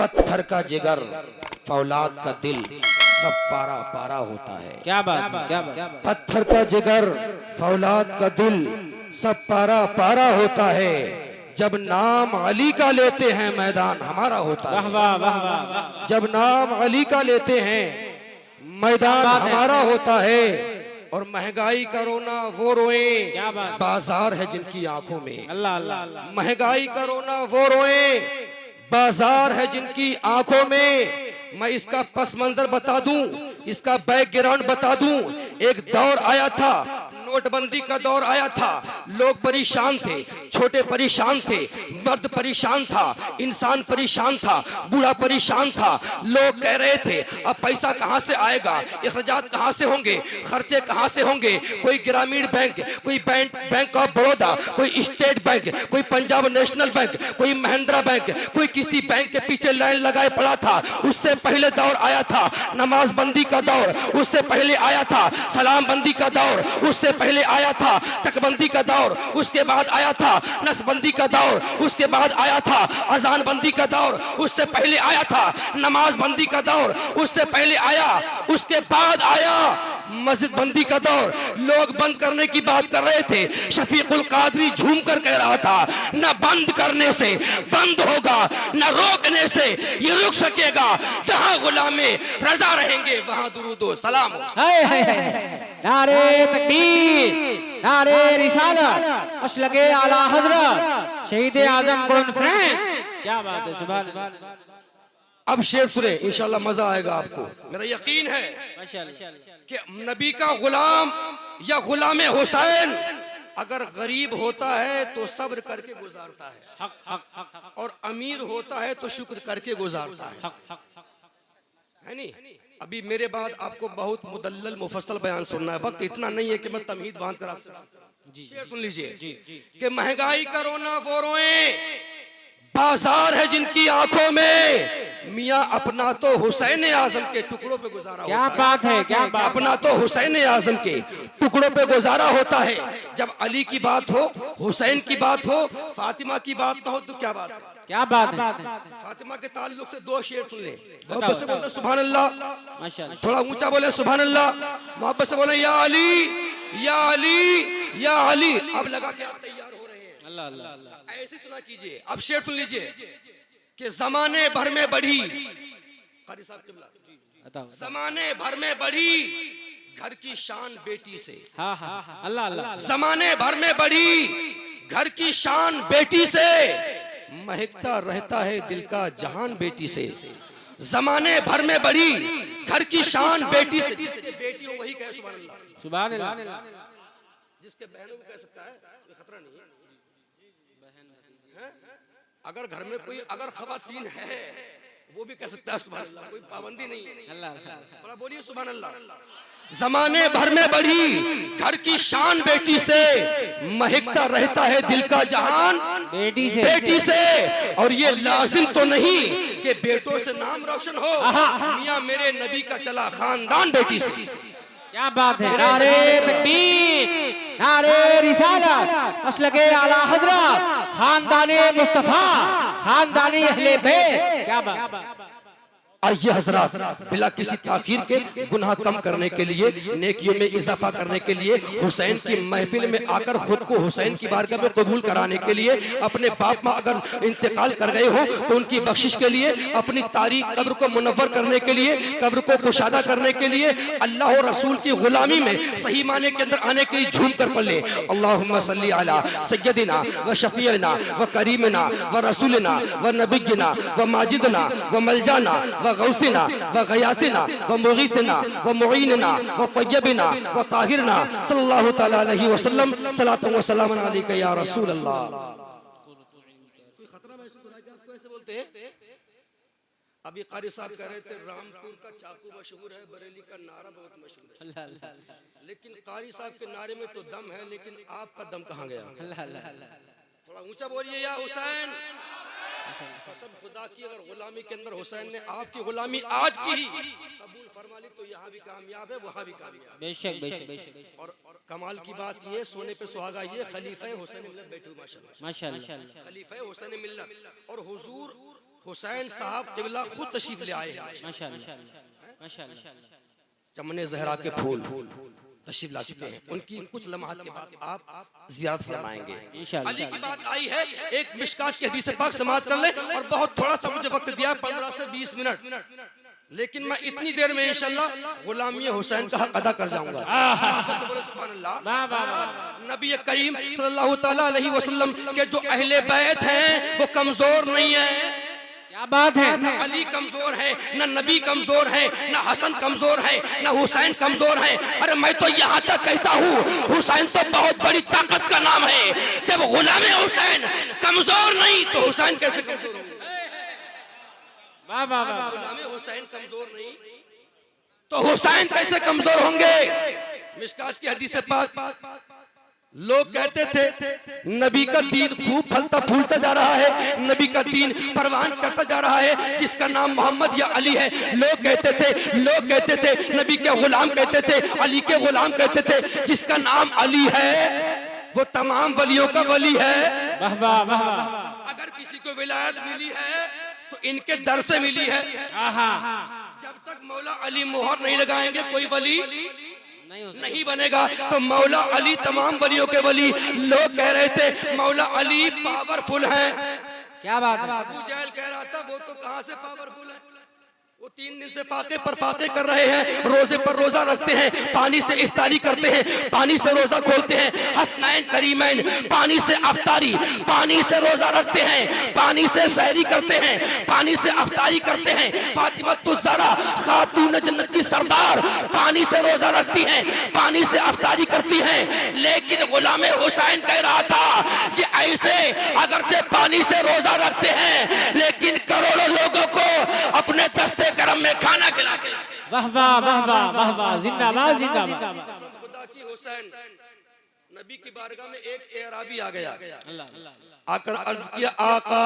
पत्थर का जिगर फौलाद का दिल सब पारा पारा होता है। क्या बात है, क्या बात। पत्थर का जिगर फौलाद का दिल सब पारा पारा होता है। जब नाम अली का लेते हैं मैदान हमारा होता है। वाह वाह वाह। जब नाम अली का लेते हैं मैदान हमारा होता है। और महंगाई का रोना वो रोए बाजार है जिनकी आंखों में। अल्लाह अल्लाह। महंगाई का रोना वो रोए बाजार है जिनकी आंखों में। मैं इसका पस मंजर बता दूं, इसका बैकग्राउंड बता दूं। एक दौर आया था, नोटबंदी का दौर आया था, लोग परेशान थे, छोटे परेशान थे, मर्द परेशान था, इंसान परेशान था, बूढ़ा परेशान था। लोग कह रहे थे अब पैसा कहां से आएगा, अखराजात कहां से होंगे, खर्चे कहां से होंगे। कोई ग्रामीण बैंक, कोई बैंक ऑफ बड़ौदा, कोई स्टेट बैंक, कोई पंजाब नेशनल बैंक, कोई महिंद्रा बैंक, कोई किसी बैंक के पीछे लाइन लगाए पड़ा था। उससे पहले दौर आया था नमाज बंदी का दौर, उससे पहले आया था सलाम बंदी का दौर, उससे पहले आया था चकबंदी का दौर, उसके बाद आया था नसबंदी का दौर, उसके बाद आया था अजान बंदी का दौर, उससे पहले आया था नमाज बंदी का दौर, उससे पहले आया, उसके बाद आया मस्जिद बंदी का दौर। लोग बंद करने की बात कर रहे थे, शफीकुल कादरी झूम कर कह रहा था न बंद करने से बंद होगा, न रोकने से ये रुक सकेगा। जहां गुलामे रजा रहेंगे वहां दुरूदो सलाम हो। नारे तकबीर, नारे रिसालत, मसलके आला हजरत शहीद आजम कॉन्फ्रेंस। क्या बात है, सुभान अल्लाह। अब शेर सुने, इंशाल्लाह मजा आएगा आपको। मेरा यकीन है कि नबी का गुलाम या गुलाम हुसैन अगर गरीब होता है तो सब्र करके गुजारता है, और अमीर होता है तो शुक्र करके गुजारता है नहीं। अभी मेरे बाद आपको बहुत मुदल्लल मुफस्सल बयान सुनना है, वक्त इतना नहीं है कि मैं तमहीद बांध कर आपसे शेर सुन लीजिए कि महंगाई का रोना वो रोए बाजार है जिनकी आंखों में। मियाँ अपना तो हुसैन आजम के टुकड़ों पे गुजारा क्या होता बात है, क्या बात। अपना तो हुसैन आजम के टुकड़ों पे गुजारा होता है। जब अली की बात हो, हुसैन की बात हो, फातिमा की बात ना हो तो क्या बात है, क्या बात है। फातिमा के ताल्लुक से दो शेर सुन ले, मोहब्बत से बोलते सुभान अल्लाह, माशाअल्लाह। थोड़ा ऊंचा बोले सुभान अल्लाह, मोहब्बत से बोले या अली या अली या अली। अब लगा के आप तैयार हो रहे हैं, अल्लाह अल्लाह। ऐसे सुना कीजिए। अब शेर सुन लीजिए कि जमाने भर में बढ़ी, कारी साहब किबला, जमाने भर में बढ़ी घर की शान बेटी से। हाँ हाँ अल्लाह अल्लाह। जमाने भर में बढ़ी घर की शान बेटी से, महकता रहता है दिल का जहान बेटी से। जमाने भर में बढ़ी घर की शान बेटी से। जिसके बेटी हो वही कहे सुभान अल्लाह, सुभान अल्लाह। जिसके बहनों को कह सकता है, कोई खतरा नहीं है। अगर घर में कोई अगर खवातीन है वो भी कह सकता है सुभान अल्लाह, कोई पाबंदी नहीं है। अल्लाह थोड़ा बोलिए सुभान अल्लाह। जमाने भर में बढ़ी घर की शान बेटी से, महकता रहता है दिल का जहान बेटी से। और ये लाजिम तो नहीं कि बेटों से नाम रोशन हो, मियां मेरे नबी का चला खानदान बेटी से। क्या बात है। नारे तकबीर, नारे रिसालत, मसलके आला हजरत, खानदाने मुस्तफा, खानदाने अहले बैत। क्या बात। आइए हजरात, बिला किसी ताखीर के गुनाह कम करने के लिए, नेकियों में इजाफा करने के लिए, हुसैन की महफिल में आकर खुद को हुसैन की बारगाह में कबूल कराने के लिए, अपने बाप माँ अगर इंतकाल कर गए हो तो उनकी बख्शिश के लिए, अपनी तारीख कब्र को मुनव्वर करने के लिए, कब्र को कुशादा करने के लिए, अल्लाह और रसूल की गुलामी में सही माने के अंदर आने के लिए झूम कर पढ़ ले अल्लाहुम्मा सल्ली अला सय्यदिना व शफीना व करीमना व रसूलना व नबियना व माजिदना व मलजाना व गौसिना व गयासिना व मुगीसिना व मुईनना व तय्यबिना व ताहिरना सल्लल्लाहु तआला अलैहि वसल्लम सलातु व सलाम अलैका या रसूल अल्लाह। कोई खतरा महसूस हो रहा है आपको? ऐसे बोलते हैं। अभी कारी साहब कह रहे थे रामपुर का चाकू मशहूर है, बरेली का नारा बहुत मशहूर है, लेकिन कारी साहब के नारे में तो दम है, लेकिन आपका दम कहाँ गया? थोड़ा ऊंचा बोलिए या हुसैन। कसम खुदा की अगर गुलामी के अंदर हुसैन ने आपकी गुलामी आज की ही कबूल फरमा ली तो यहाँ भी कामयाब है, वहाँ भी कामयाब। बेशक बेशक बेशक। और कमाल की बात ये, सोने पे सुहागा ये, खलीफा हुसैन मिल्लत बैठे माशाल्लाह, माशाल्लाह। खलीफा हुसैन मिल्लत। और हुजूर हुसैन साहब क़िबला खुद तशरीफ ले आए हैं। माशाअल्लाह माशाअल्लाह। चमने ज़हरा के फूल तशरीफ ला चुके हैं। उनकी कुछ लम्हात के बाद आप ज़ियारत फरमाएंगे इंशाअल्लाह। अली की बात आई है। एक मिशकात की हदीस पाक समाअत कर ले, और बहुत थोड़ा सा मुझे वक्त दिया, 15 से 20 मिनट, लेकिन मैं इतनी देर में इंशाअल्लाह गुलामी हुसैन का हक अदा कर जाऊंगा। सुभान अल्लाह। नबी करीम सल्लल्लाहु तआला अलैहि वसल्लम के जो अहले बैत हैं वो कमजोर नहीं है। क्या बात है। न अली कमजोर है, न नबी कमजोर है, न हसन कमजोर है, न हुसैन कमजोर है। अरे मैं तो यहाँ तक कहता हूँ हुसैन तो बहुत बड़ी ताकत का नाम है। जब गुलाम हुसैन कमजोर नहीं तो हुसैन कैसे कमजोर होंगे? वाह वाह वाह। गुलाम हुसैन कमजोर नहीं तो हुसैन कैसे कमजोर होंगे? मिशकात की हदीस पाक, लोग कहते थे नबी का दीन खूब फलता फूलता जा रहा है, नबी का दीन परवान करता जा रहा है, जिसका नाम मोहम्मद या अली है। लोग कहते थे नबी के गुलाम कहते थे, अली के गुलाम कहते थे। जिसका नाम अली है वो तमाम वलियों का वली है। वाह वाह वाह। अगर किसी को विलायत मिली है तो इनके दर से मिली है। जब तक मौला अली मोहर नहीं लगाएंगे कोई वली नहीं बनेगा। तो मौला अली तमाम वलियों के वली। लोग कह रहे थे मौला अली पावरफुल हैं। क्या बात है। अबू जहल कह रहा था वो तो कहां से पावरफुल है, वो 3 दिन से फाके पर फाके कर रहे हैं, रोजे पर रोजा रखते हैं, पानी से इफ्तारी करते हैं, पानी से रोजा खोलते हैं। हसनैन करीमैन पानी से अफ्तारी, पानी से रोजा रखते हैं, पानी से सहरी करते हैं, पानी से अफ्तारी करते हैं। फातिमा ज़हरा खातून जन्नत की सरदार पानी से रोजा रखती हैं, पानी से अफ्तारी करती हैं। लेकिन गुलाम हुसैन कह रहा था कि ऐसे अगर से पानी से रोजा रखते हैं लेकिन करोड़ों लोगों को अपने दस्ते करम में खाना खिलाते। वाह वाह वाह वाह वाह वाह। जिंदाबाद जिंदाबाद। खुदा की हुसैन नबी की बारगाह में एक एराबी आ गया, आकर अर्ज किया आका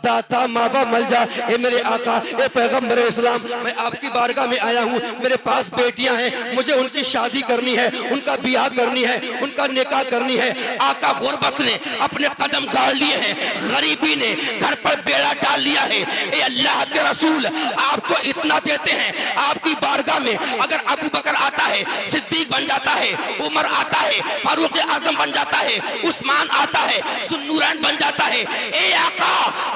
दाता मावा मल जा। ए मेरे आका, ए पैगंबर इस्लाम, मैं आपकी बारगाह में आया हूँ, मेरे पास बेटियां हैं, मुझे उनकी शादी करनी है, उनका ब्याह करनी है, उनका निकाह करनी है। आका गुर्बत ने अपने कदम गाड़ लिए हैं, गरीबी ने घर पर बेड़ा डाल लिया है। ए अल्लाह के रसूल, आप तो इतना देते हैं, आपकी बारगाह में अगर अबू बकर आता है, सिद्दीक बन जाता है, उमर आता है, फारूक आजम बन जाता है, उस्मान आता है, सुन्नूरैन बन जाता है। ए आका,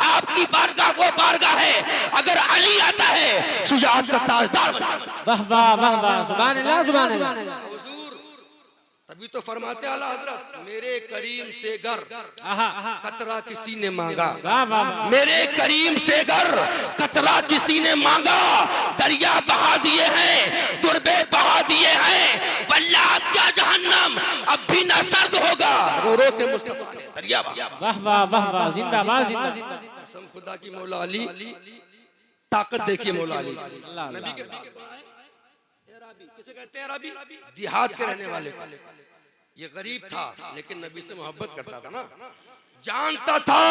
आपकी बारगाह को बारगाह है, अगर अली आता है शुजाअत का ताजदार बन जाता है। वाह वाह वाह वाह। सुभान अल्लाह सुभान अल्लाह। हुजूर तभी तो फरमाते आला हजरत, मेरे करीम से गर कतरा किसी ने मांगा। वाह वाह। मेरे करीम से गर कतरा किसी ने मांगा, दरिया बहा दिए हैं, दुर्बे बहा दिए हैं, वल्लाह क्या जहन्नम अब भी न सर्द होगा। रो रो के मुस्तफा ने दरिया बहा। वाह वाह वाह वाह। जिंदाबाद जिंदाबाद। कसम खुदा की मौला अली, ताकत देखिए मौला अली। नबी के पास कौन है? एराबी। किसे कहते हैं एराबी? जिहाद के रहने वाले को। ये गरीब था लेकिन नबी से मोहब्बत करता था ना, जानता था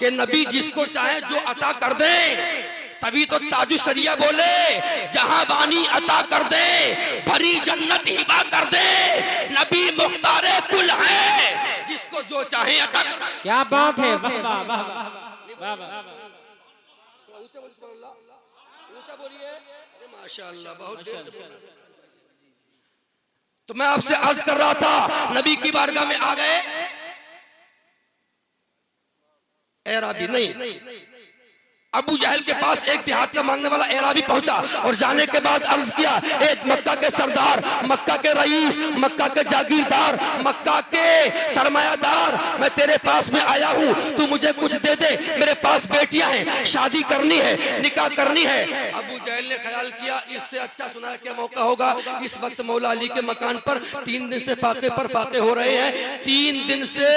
कि नबी जिसको चाहे जो अता कर दे। तभी तो ताजु सरिया बोले जहां बानी अता कर दे, भरी जन्नत हिबा कर दे, नबी मुख्तारे कुल है, जिसको जो चाहे अता कर दे। क्या बात है। वाह वाह वाह वाह वाह। ऊंचा बोलिए। माशाअल्लाह, बहुत देर से। तो मैं आपसे अर्ज कर रहा था, नबी की बारगाह में आ गए एराबी नहीं, अबू जहल के पास एक देहात का मांगने वाला एराबी पहुंचा और जाने के बाद अर्ज किया, एक मक्का के सरदार, मक्का के रईस, मक्का के जागीरदार, मक्का के सरमायादार, मैं तेरे पास में आया हूँ, तू मुझे कुछ दे दे, मेरे पास बेटियां हैं, शादी करनी है, निकाह करनी है। अबू जहल ने ख्याल किया इससे अच्छा सुना क्या मौका होगा। इस वक्त मौला अली के मकान पर 3 दिन से फाके पर फाके हो रहे हैं, 3 दिन से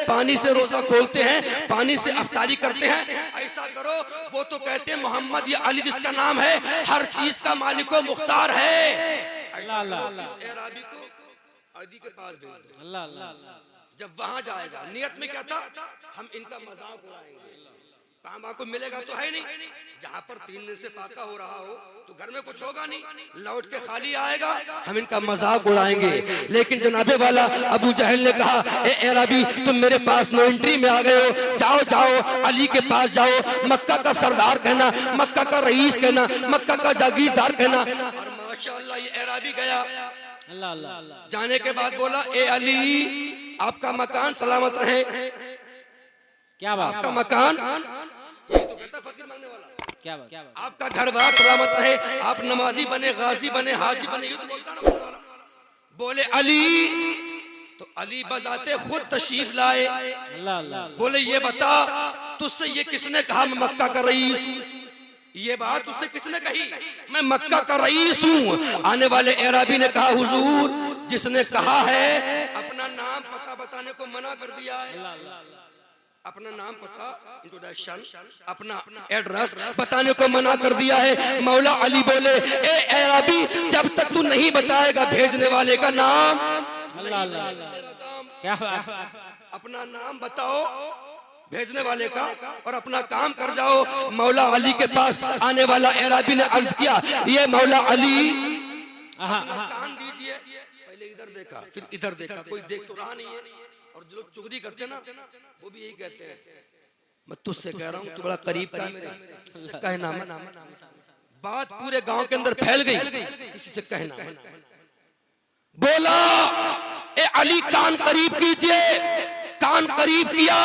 पानी से रोजा खोलते हैं, पानी से अफ्तारी करते हैं। ऐसा करो, वो तो कहते हैं मोहम्मद या अली जिसका नाम है हर चीज का मालिक व मुख्तार है। अल्लाह अल्लाह। इस एराबी को अली के पास भेज दो। अल्लाह अल्लाह। जब वहां जाएगा, नियत में क्या था, हम इनका मजाक उड़ाएंगे, काम आपको मिलेगा तो है नहीं, जहाँ पर 3 दिन से फाका हो रहा हो तो घर में कुछ होगा नहीं, लौट के खाली आएगा, हम इनका मजाक उड़ाएंगे। लेकिन जनाबे वाला अबू जहल ने कहा, ए अरबी तुम मेरे पास नो एंट्री में आ गए हो, जाओ जाओ अली के पास जाओ, मक्का का सरदार कहना, मक्का का रईस कहना, मक्का का जागीरदार कहना। और माशाअल्लाह ये अरबी गया, अल्लाह अल्लाह। जाने के बाद बोला, ए अली आपका मकान सलामत रहे। क्या बात, आपका मकान, ये तो कहता फकीर मांगने वाला, क्या बात, आपका घर बार सलामत रहे, आप नमाजी बने, गाजी बने, हाजी बने, ये तो बोलता ना बोलने वाला। बोले अली, तो अली बजाते खुद तशरीफ लाए। अल्लाह अल्लाह। बोले ये बता तुझसे ये किसने कहा मैं मक्का का रईस, ये बात तुझसे किसने कही मैं मक्का का रईस हूँ। आने वाले अरबी ने कहा, हुजूर जिसने कहा है अपना नाम पता बताने को मना कर दिया है, अपना नाम पता, इंट्रोडक्शन, अपना एड्रेस बताने को मना कर दिया है। मौला अली बोले, ए अरबी जब तक तू नहीं बताएगा भेजने वाले का नाम, अल्लाह अल्लाह। क्या बात, अपना नाम बताओ भेजने वाले का और अपना काम कर जाओ। मौला अली के पास आने वाला अरबी ने अर्ज किया, ये मौला अली अपना कान दीजिए। पहले इधर देखा फिर इधर देखा, कोई देख तो रहा नहीं है। और जो लोग चुगली करते हैं ना वो भी यही कहते हैं, मैं तुझसे कह रहा हूँ तू बड़ा करीब का है मेरे, कहना मत। बात पूरे गांव के अंदर फैल गई, किसी से कहना मत। बोला, ए अली कान करीब कीजिए, कान करीब किया।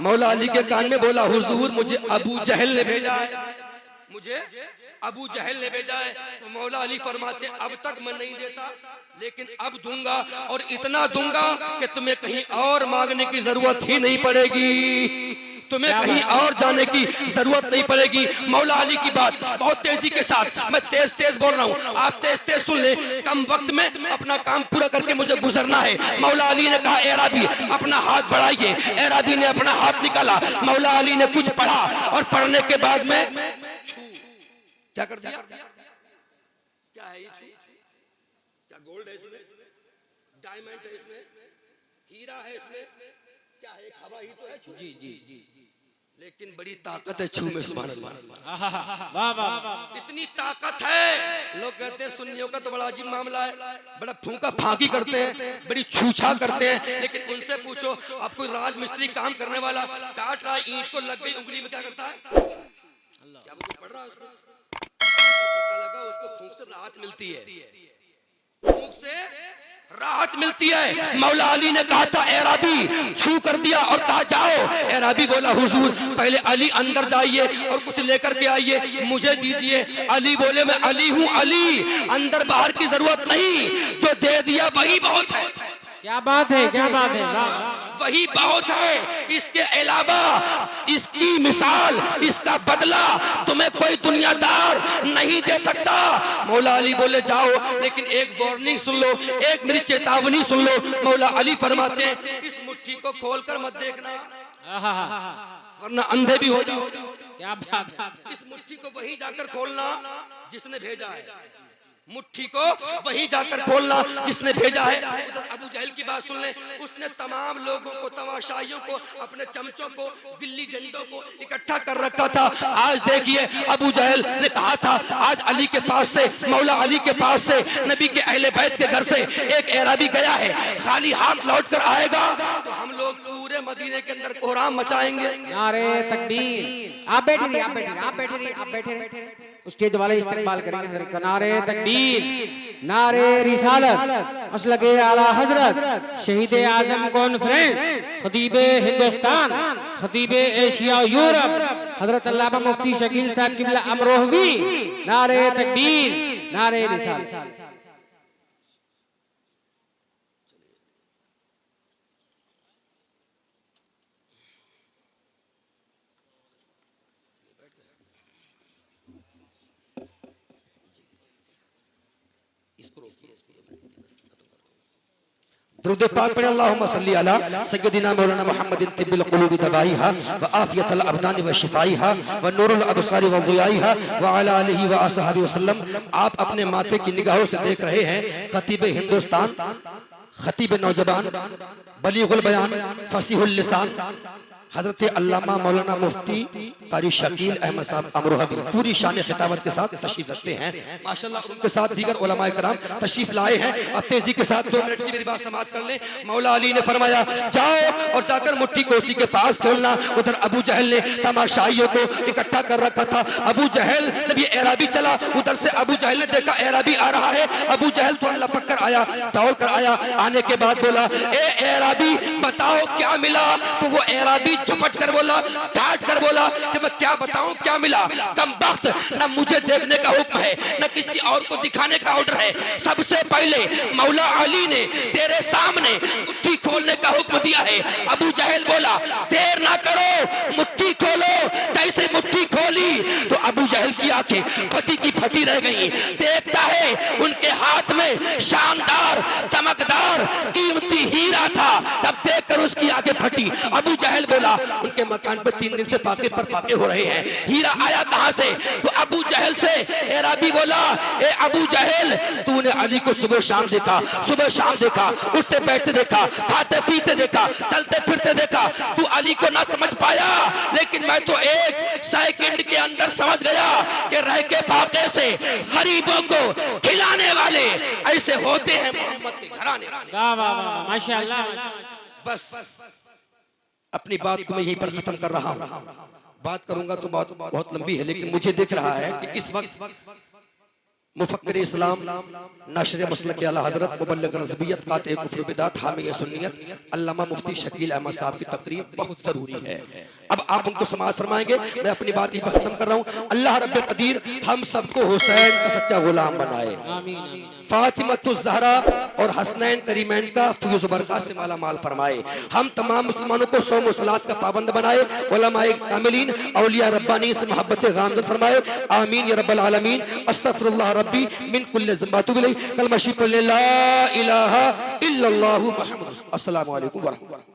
मौला अली के कान में बोला, हुजूर मुझे अबू जहल ने भेजा है, मुझे अबू जहल ने भेजा है। तो मौला अली फरमाते, अब तक मैं नहीं देता लेकिन अब दूंगा, और इतना दूंगा कि तुम्हें कहीं और मांगने की जरूरत ही नहीं पड़ेगी, तुम्हें कहीं और जाने की जरूरत नहीं पड़ेगी। मौला अली की बात बहुत तेजी के साथ, मैं तेज तेज बोल रहा हूँ, आप तेज तेज सुन ले, कम वक्त में अपना काम पूरा करके मुझे गुजरना है। मौला अली ने कहा, ए अरबी अपना हाथ बढ़ाइए। अरबी ने अपना हाथ निकाला, मौला अली ने कुछ पढ़ा और पढ़ने के बाद में क्या कर दिया, क्या है ये, क्या गोल्ड है इसमें, डायमंड है इसमें, हीरा है इसमें, क्या है, एक हवा ही तो है छू। जी जी जी। लेकिन बड़ी ताकत है छू में, सुभान अल्लाह। वाह वाह, इतनी ताकत है। लोग कहते हैं सुन्नियों का तो बड़ा अजीब मामला है, बड़ा फूंका फांकी करते हैं, बड़ी छूछा करते हैं। लेकिन उनसे पूछो, आप कोई राज मिस्त्री काम करने वाला काट रहा है, ईंट को लग गई उंगली में, क्या करता है, क्या वो पढ़ रहा है, उसको पता लगा उसको फूंक से राहत मिलती है, फूंक से राहत मिलती है। मौला अली ने कहा था, अरबी छू कर दिया और कहा जाओ। अरबी बोला, हुजूर पहले अली अंदर जाइए और कुछ लेकर के आइए, मुझे दीजिए। अली बोले, मैं अली हूँ अली, अंदर बाहर की जरूरत नहीं, जो दे दिया वही बहुत है। क्या बात है, क्या बात है, वही बहुत है, इसके अलावा इसकी मिसाल, इसका बदला तुम्हें कोई दुनियादार नहीं दे सकता। मौला अली बोले, जाओ, लेकिन एक वार्निंग सुन लो, एक मेरी चेतावनी सुन लो। मौला अली फरमाते हैं, इस मुट्ठी को खोलकर मत देखना, वरना अंधे भी हो जाओ। क्या बात, इस मुट्ठी को वहीं जाकर खोलना जिसने भेजा है, मुट्ठी को वहीं जाकर खोलना जिसने भेजा है। उधर अबू जहल की बात सुन ले, उसने तमाम लोगों को, तमाशाइयों को, अपने चमचों को, गिल्ली डंडों को इकट्ठा कर रखा था। आज देखिए, अबू जहल ने कहा था, आज अली के पास से, मौला अली के पास से, नबी के अहले बैत के घर से एक अरबी गया है, खाली हाथ लौट कर आएगा तो हम लोग पूरे मदीने के अंदर कोहराम मचाएंगे। नारे तकबीर। आप बैठे रहिए, आप बैठे रहिए, आप बैठे रहिए, आप बैठे रहिए, स्टेज वाले इस्तेमाल करेंगे हजरत का। नारे तकबीर, नारे रिसालत, मसलके आला हजरत, शहीद आजम कॉन्फ्रेंस, खतीबे हिंदुस्तान, खतीबे एशिया यूरोप, हजरत अल्लामा मुफ्ती शकील साहब किबला अमरोहवी। नारे तकबीर, नारे रिसालत। दुरूद पाक पढ़े, अल्लाहुम्मा सल्ली अला सय्यदिना मौलाना मुहम्मदिन तिब्बिल क़ुलूबि दवाइहा व आफियतल अबदानि व शिफाइहा व नूरुल अबसारि व ज़ियाइहा व अला आलिहि व असहाबि वसल्लम। आप अपने माथे की निगाहों से देख रहे हैं खतीब हिंदुस्तान, खतीब नौजवान, बलीगुल बयान, फसीहुल लिसान, हजरत अल्लामा मौलाना मुफ्ती कारी शकील अहमद साहब अमरोहा पूरी शान खिताबत के साथ तशरीफ रखते हैं माशाल्लाह। उनके साथ दीगर उलमाए कराम तशरीफ लाए हैं। अब तेजी के साथ 2 मिनट की मेरी बात समाप्त कर लें। मौला अली ने फरमाया जाओ और जाकर मुट्ठी कोसी के पास खेलना। उधर अबू जहल ने तमाशाइयों को इकट्ठा कर रखा था। अबू जहल जब ये एराबी चला, उधर से अबू जहल ने देखा एराबी आ रहा है। अबू जहल थोड़ा लपक कर आया, दौड़ कर आया। आने के बाद बोला ए एराबी बताओ क्या मिला। तो वो एराबी झपट कर बोला, डांट कर बोला कि मैं क्या बताऊं क्या मिला। कमबख्त, न मुझे देखने का हुक्म है न किसी और को दिखाने का ऑर्डर है। सबसे पहले मौला अली ने तेरे सामने मुट्ठी खोलने का हुक्म दिया है। अबू जहल बोला देर ना करो, मुट्ठी खोलो। जैसे मुट्ठी खोली तो अबू जहल की आंखें फटी की फटी रह गई। देखता है उनके हाथ में शानदार चमकदार कीमती हीरा था। तब देखकर उसकी आंखें फटी। अबू जहल बोला उनके मकान पर 3 दिन से फाके पर फाके हो रहे हैं, हीरा आया कहां से। तो अबू जहल से एराबी बोला ए अबू जहल तूने अली को सुबह शाम देखा, सुबह शाम देखा, उठते बैठते देखा, खाते पीते देखा, चलते फिरते देखा। तू अली को ना समझ पाया, लेकिन मैं तो 1 सेकंड के अंदर समझ गया कि रह के फाके से गरीबों को खिलाने वाले ऐसे होते हैं मोहम्मद के घराने। वाह वाह वाह माशाअल्लाह। बस अपनी बात को मैं यहीं पर खत्म कर रहा हूं। बात करूंगा तो बात बहुत लंबी है, लेकिन मुझे दिख रहा है कि इस वक्त मुफक्किर इस्लाम नाशर मसलक के आला हजरत मुबल्लिग रज़बियत कातिल कुफ्र बिदात हामी सुन्नियत अल्लामा मुफ्ती शकील अहमद साहब की तकरीर बहुत जरूरी है। अब आप उनको समाअत फरमाएंगे। मैं अपनी बात यहीं पर खत्म कर रहा हूँ। अल्लाह रब्बे कदीर हम सबको हुसैन का सच्चा गुलाम बनाए, फातिमतुज़ ज़हरा और हसनैन करीमैन का फयूज़ बरकत से माला माल फरमाए। हम तमाम मुसलमानों को सौम व सलात का पाबंद बनाए। उलमाए कामिलीन औलिया रब्बानी से मोहब्बत गामज़द फरमाए। आमीन या रब्बल आलमीन। अस्तगफिरुल्लाह रब्बी मिन कुल्लि ज़ंबातु इलैहि कलमा शिफ़ा ला इलाहा इल्लल्लाहु मुहम्मदुर रसूलुल्लाह। अस्सलामु अलैकुम व रहमतुल्लाह।